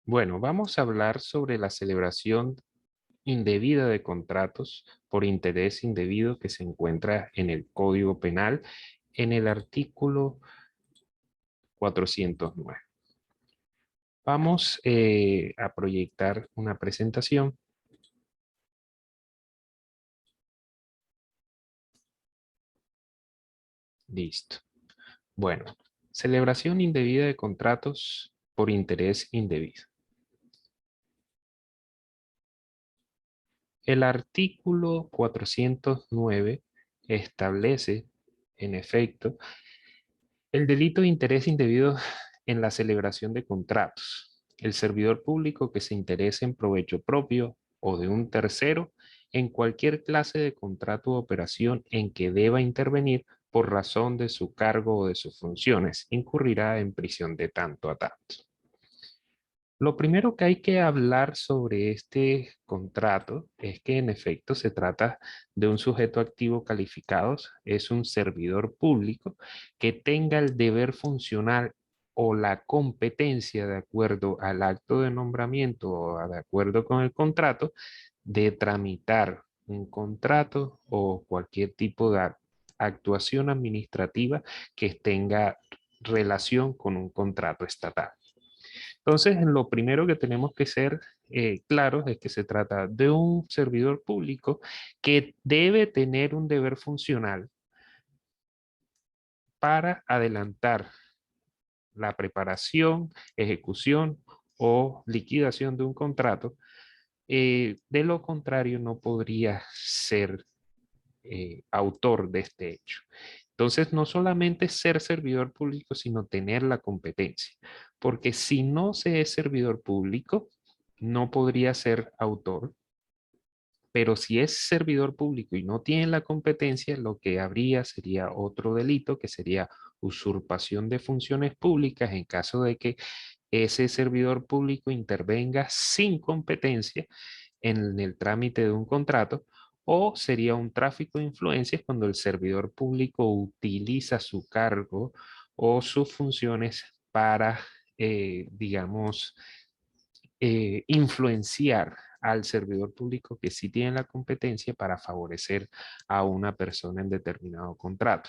Bueno, vamos a hablar sobre la celebración indebida de contratos por interés indebido que se encuentra en el Código Penal en el artículo 409. Vamos a proyectar una presentación. Listo. Bueno, celebración indebida de contratos por interés indebido. El artículo 409 establece, en efecto, el delito de interés indebido en la celebración de contratos. El servidor público que se interese en provecho propio o de un tercero en cualquier clase de contrato o operación en que deba intervenir por razón de su cargo o de sus funciones, incurrirá en prisión de tanto a tanto. Lo primero que hay que hablar sobre este contrato es que en efecto se trata de un sujeto activo calificado, es un servidor público que tenga el deber funcional o la competencia de acuerdo al acto de nombramiento o de acuerdo con el contrato de tramitar un contrato o cualquier tipo de actuación administrativa que tenga relación con un contrato estatal. Entonces, lo primero que tenemos que ser claros es que se trata de un servidor público que debe tener un deber funcional para adelantar la preparación, ejecución o liquidación de un contrato. De lo contrario, no podría ser autor de este hecho. Entonces, no solamente ser servidor público, sino tener la competencia. Porque si no se es servidor público, no podría ser autor. Pero si es servidor público y no tiene la competencia, lo que habría sería otro delito, que sería usurpación de funciones públicas en caso de que ese servidor público intervenga sin competencia en el trámite de un contrato, o sería un tráfico de influencias cuando el servidor público utiliza su cargo o sus funciones para, digamos, influenciar al servidor público que sí tiene la competencia para favorecer a una persona en determinado contrato.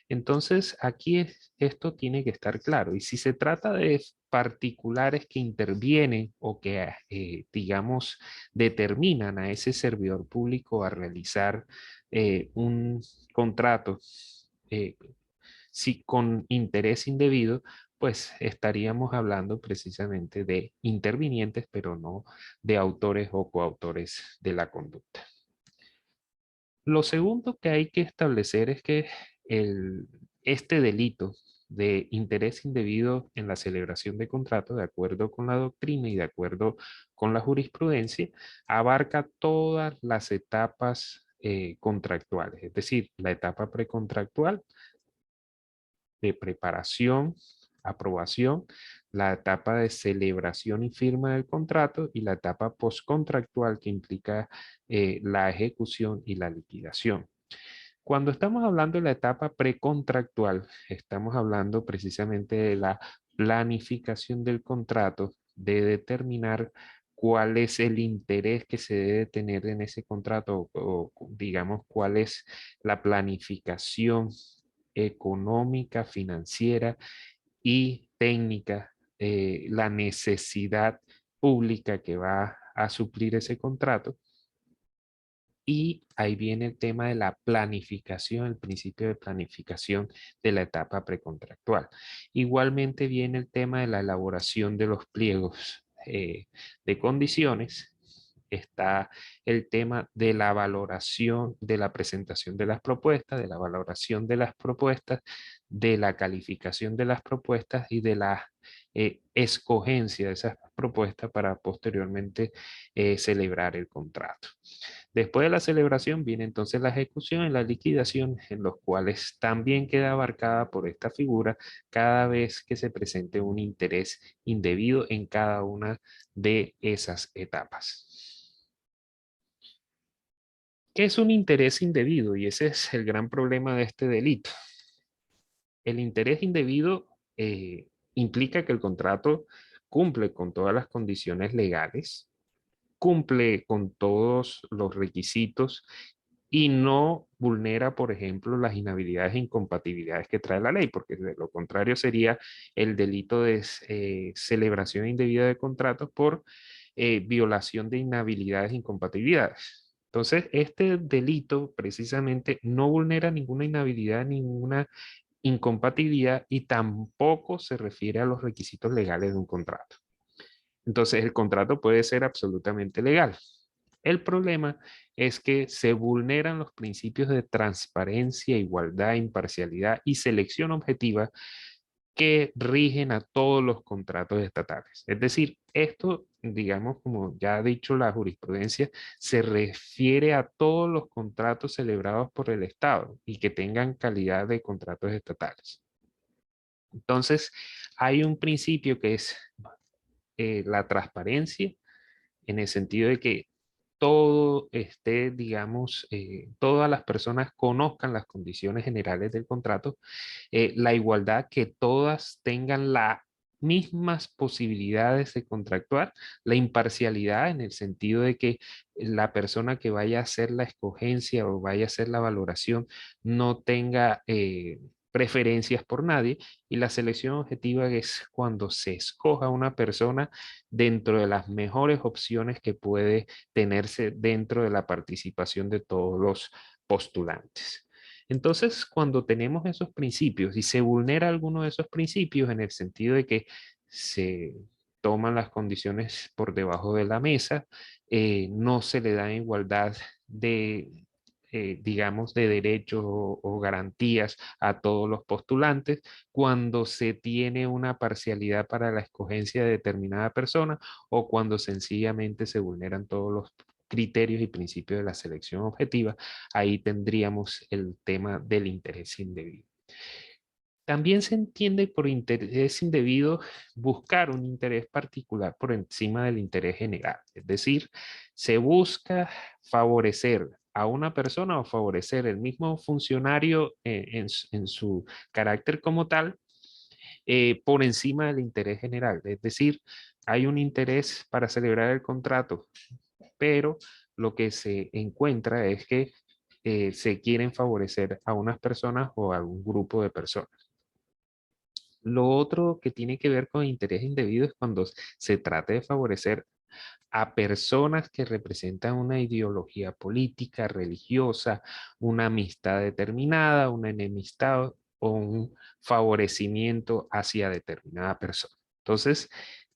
Entonces, aquí esto tiene que estar claro. Y si se trata de particulares que intervienen o que, digamos, determinan a ese servidor público a realizar un contrato eh, si con interés indebido, pues estaríamos hablando precisamente de intervinientes, pero no de autores o coautores de la conducta. Lo segundo que hay que establecer es que este delito de interés indebido en la celebración de contrato, de acuerdo con la doctrina y de acuerdo con la jurisprudencia, abarca todas las etapas contractuales, es decir, la etapa precontractual, de preparación, aprobación, la etapa de celebración y firma del contrato y la etapa postcontractual que implica la ejecución y la liquidación. Cuando estamos hablando de la etapa precontractual, estamos hablando precisamente de la planificación del contrato, de determinar cuál es el interés que se debe tener en ese contrato o digamos cuál es la planificación económica, financiera y técnica, la necesidad pública que va a suplir ese contrato. Y ahí viene el tema de la planificación, el principio de planificación de la etapa precontractual. Igualmente viene el tema de la elaboración de los pliegos de condiciones. Está el tema de la valoración, de la presentación de las propuestas, de la valoración de las propuestas, de la calificación de las propuestas y de la escogencia de esas propuestas para posteriormente celebrar el contrato. Después de la celebración viene entonces la ejecución y la liquidación, en los cuales también queda abarcada por esta figura cada vez que se presente un interés indebido en cada una de esas etapas. ¿Qué es un interés indebido? Y ese es el gran problema de este delito. El interés indebido implica que el contrato cumple con todas las condiciones legales, cumple con todos los requisitos y no vulnera, por ejemplo, las inhabilidades e incompatibilidades que trae la ley, porque de lo contrario sería el delito de celebración indebida de contratos por violación de inhabilidades e incompatibilidades. Entonces, este delito precisamente no vulnera ninguna inhabilidad, ninguna incompatibilidad y tampoco se refiere a los requisitos legales de un contrato. Entonces, el contrato puede ser absolutamente legal. El problema es que se vulneran los principios de transparencia, igualdad, imparcialidad y selección objetiva que rigen a todos los contratos estatales. Es decir, esto, digamos, como ya ha dicho la jurisprudencia, se refiere a todos los contratos celebrados por el Estado y que tengan calidad de contratos estatales. Entonces, hay un principio que es la transparencia, en el sentido de que todo esté, digamos, todas las personas conozcan las condiciones generales del contrato, la igualdad, que todas tengan las mismas posibilidades de contractuar, la imparcialidad en el sentido de que la persona que vaya a hacer la escogencia o vaya a hacer la valoración no tenga preferencias por nadie, y la selección objetiva es cuando se escoja una persona dentro de las mejores opciones que puede tenerse dentro de la participación de todos los postulantes. Entonces, cuando tenemos esos principios y se vulnera alguno de esos principios en el sentido de que se toman las condiciones por debajo de la mesa, no se le da igualdad de, digamos, de derechos o garantías a todos los postulantes, cuando se tiene una parcialidad para la escogencia de determinada persona o cuando sencillamente se vulneran todos los criterios y principios de la selección objetiva, ahí tendríamos el tema del interés indebido. También se entiende por interés indebido buscar un interés particular por encima del interés general. Es decir, se busca favorecer a una persona o favorecer el mismo funcionario en su carácter como tal, por encima del interés general. Es decir, hay un interés para celebrar el contrato, pero lo que se encuentra es que se quieren favorecer a unas personas o a un grupo de personas. Lo otro que tiene que ver con interés indebido es cuando se trata de favorecer a personas que representan una ideología política, religiosa, una amistad determinada, una enemistad o un favorecimiento hacia determinada persona. Entonces,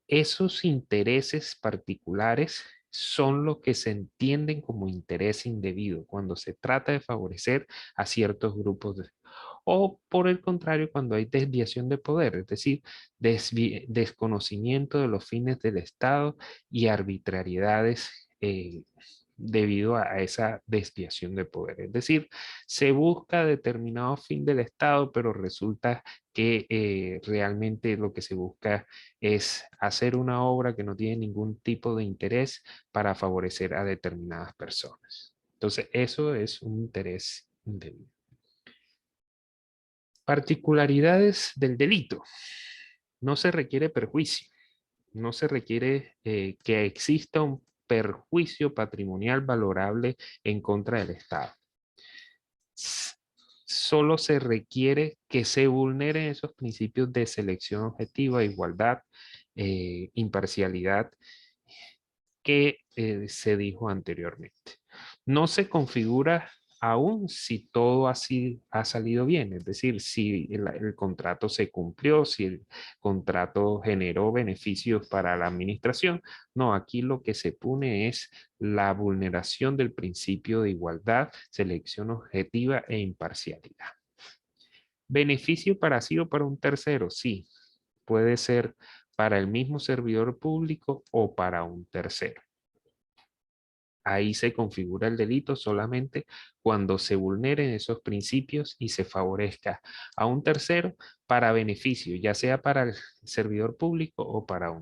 esos intereses particulares son lo que se entienden como interés indebido cuando se trata de favorecer a ciertos grupos o por el contrario, cuando hay desviación de poder, es decir, desconocimiento de los fines del Estado y arbitrariedades debido a esa desviación de poder. Es decir, se busca determinado fin del Estado, pero resulta que realmente lo que se busca es hacer una obra que no tiene ningún tipo de interés para favorecer a determinadas personas. Entonces, eso es un interés indebido. Particularidades del delito. No se requiere perjuicio. No se requiere que exista un perjuicio patrimonial valorable en contra del Estado. Solo se requiere que se vulneren esos principios de selección objetiva, igualdad, imparcialidad que se dijo anteriormente. No se configura aún si todo así ha salido bien, es decir, si el contrato se cumplió, si el contrato generó beneficios para la administración. No, aquí lo que se pone es la vulneración del principio de igualdad, selección objetiva e imparcialidad. ¿Beneficio para sí o para un tercero? Sí, puede ser para el mismo servidor público o para un tercero. Ahí se configura el delito solamente cuando se vulneren esos principios y se favorezca a un tercero para beneficio, ya sea para el servidor público o para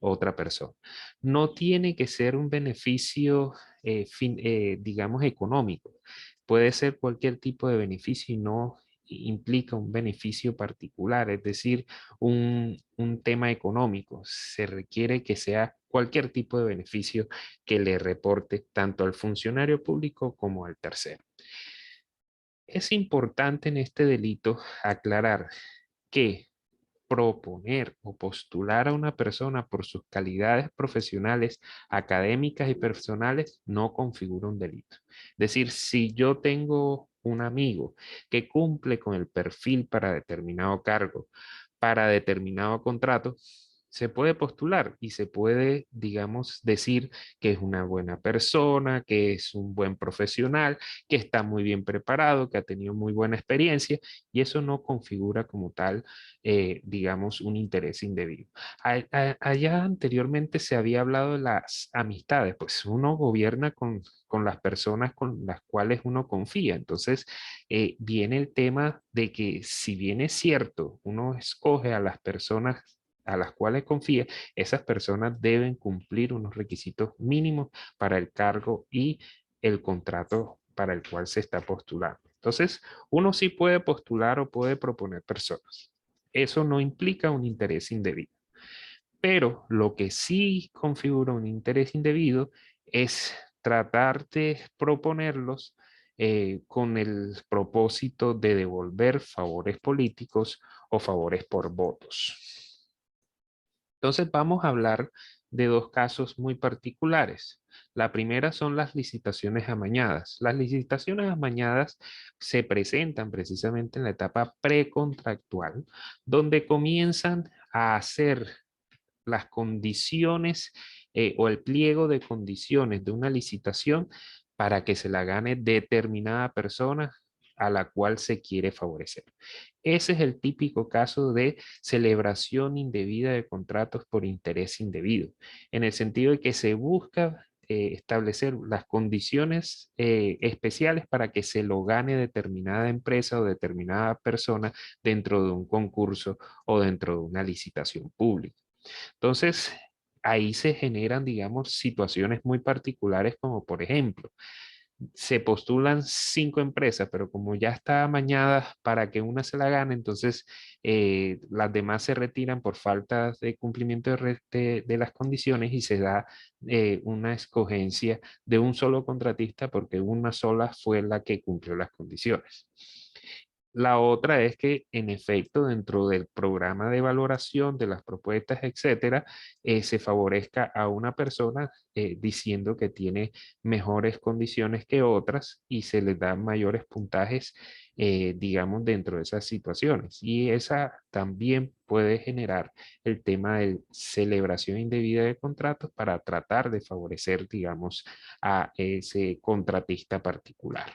otra persona. No tiene que ser un beneficio, digamos, económico. Puede ser cualquier tipo de beneficio y no implica un beneficio particular, es decir, un tema económico. Se requiere que sea cualquier tipo de beneficio que le reporte tanto al funcionario público como al tercero. Es importante en este delito aclarar que proponer o postular a una persona por sus calidades profesionales, académicas y personales no configura un delito. Es decir, si yo tengo un amigo que cumple con el perfil para determinado cargo, para determinado contrato, se puede postular y se puede, digamos, decir que es una buena persona, que es un buen profesional, que está muy bien preparado, que ha tenido muy buena experiencia, y eso no configura como tal, digamos, un interés indebido. Allá anteriormente se había hablado de las amistades, pues uno gobierna con las personas con las cuales uno confía. Entonces, viene el tema de que si bien es cierto, uno escoge a las personas a las cuales confía, esas personas deben cumplir unos requisitos mínimos para el cargo y el contrato para el cual se está postulando. Entonces, uno sí puede postular o puede proponer personas. Eso no implica un interés indebido. Pero lo que sí configura un interés indebido es tratar de proponerlos con el propósito de devolver favores políticos o favores por votos. Entonces vamos a hablar de dos casos muy particulares. La primera son las licitaciones amañadas. Las licitaciones amañadas se presentan precisamente en la etapa precontractual, donde comienzan a hacer las condiciones o el pliego de condiciones de una licitación para que se la gane determinada persona a la cual se quiere favorecer. Ese es el típico caso de celebración indebida de contratos por interés indebido, en el sentido de que se busca establecer las condiciones especiales para que se lo gane determinada empresa o determinada persona dentro de un concurso o dentro de una licitación pública. Entonces, ahí se generan, digamos, situaciones muy particulares como, por ejemplo, se postulan 5 empresas, pero como ya está amañada para que una se la gane, entonces las demás se retiran por falta de cumplimiento de las condiciones y se da una escogencia de un solo contratista porque una sola fue la que cumplió las condiciones. La otra es que, en efecto, dentro del programa de valoración de las propuestas, etcétera, se favorezca a una persona diciendo que tiene mejores condiciones que otras y se les da mayores puntajes, digamos, dentro de esas situaciones. Y esa también puede generar el tema de celebración indebida de contratos para tratar de favorecer, digamos, a ese contratista particular.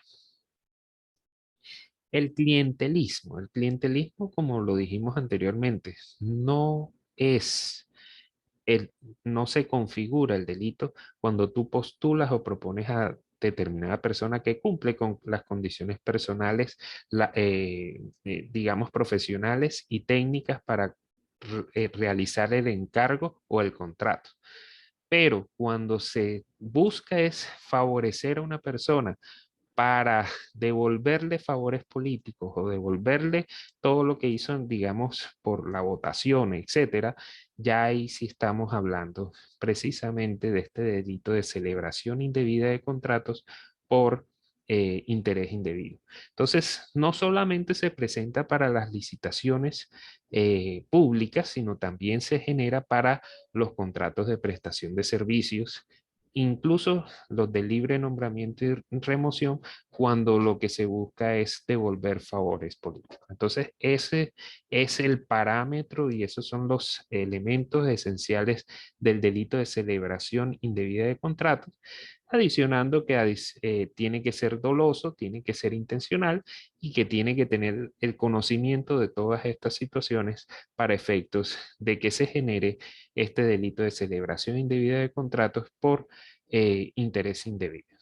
El clientelismo, como lo dijimos anteriormente, el, no se configura el delito cuando tú postulas o propones a determinada persona que cumple con las condiciones personales, digamos, profesionales y técnicas para realizar el encargo o el contrato. Pero cuando se busca es favorecer a una persona para devolverle favores políticos o devolverle todo lo que hizo, digamos, por la votación, etcétera, ya ahí sí estamos hablando precisamente de este delito de celebración indebida de contratos por interés indebido. Entonces, no solamente se presenta para las licitaciones públicas, sino también se genera para los contratos de prestación de servicios, incluso los de libre nombramiento y remoción, cuando lo que se busca es devolver favores políticos. Entonces, ese es el parámetro y esos son los elementos esenciales del delito de celebración indebida de contratos, adicionando que tiene que ser doloso, tiene que ser intencional y que tiene que tener el conocimiento de todas estas situaciones para efectos de que se genere este delito de celebración indebida de contratos por interés indebido.